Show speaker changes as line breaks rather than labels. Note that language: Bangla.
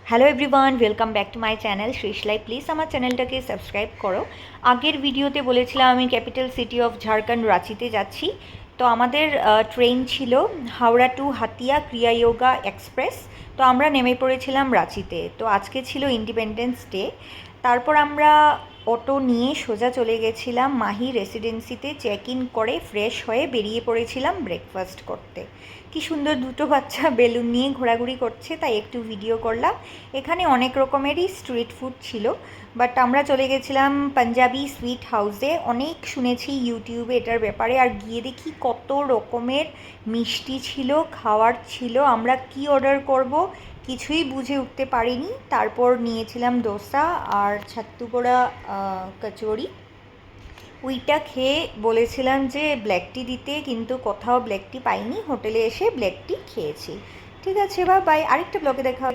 Hello everyone, welcome back to my channel Shrishlai. Please আমার চ্যানেলটাকে সাবস্ক্রাইব করো। আগের ভিডিওতে বলেছিলাম আমি ক্যাপিটাল সিটি অফ ঝাড়খণ্ড রাঁচিতে যাচ্ছি। তো আমাদের ট্রেন ছিল হাওড়া টু হাতিয়া ক্রিয়া যোগা এক্সপ্রেস। তো আমরা নেমে পড়েছিলাম রাঁচিতে। তো আজকে ছিল ইন্ডিপেন্ডেন্স ডে। তারপর আমরা অটো নিয়ে সোজা চলে গেছিলাম মাহি রেসিডেন্সিতে। চেক ইন করে ফ্রেশ হয়ে বেরিয়ে পড়েছিলাম ব্রেকফাস্ট করতে। কি সুন্দর দুটো বাচ্চা বেলুন নিয়ে ঘোরাঘুরি করছে, তাই একটু ভিডিও করলাম। এখানে অনেক রকমেরই স্ট্রিট ফুড ছিল, বাট আমরা চলে গেছিলাম পাঞ্জাবি সুইট হাউসে। অনেক শুনেছি ইউটিউবে এটার ব্যাপারে, আর গিয়ে দেখি কত রকমের মিষ্টি ছিল, খাওয়ার ছিল। আমরা কি অর্ডার করব কিছুই বুঝে উঠতে পারিনি। তারপর নিয়েছিলাম ডোসা আর ছাত্তু পোড়া কচুরি। ওইটা খেয়ে বলেছিলাম যে ব্ল্যাক টি দিতে, কিন্তু কোথাও ব্ল্যাক টি পাইনি। হোটেলে এসে ব্ল্যাক টি খেয়েছি। ঠিক আছে, বাই। আরেকটা ব্লগে দেখা হবে।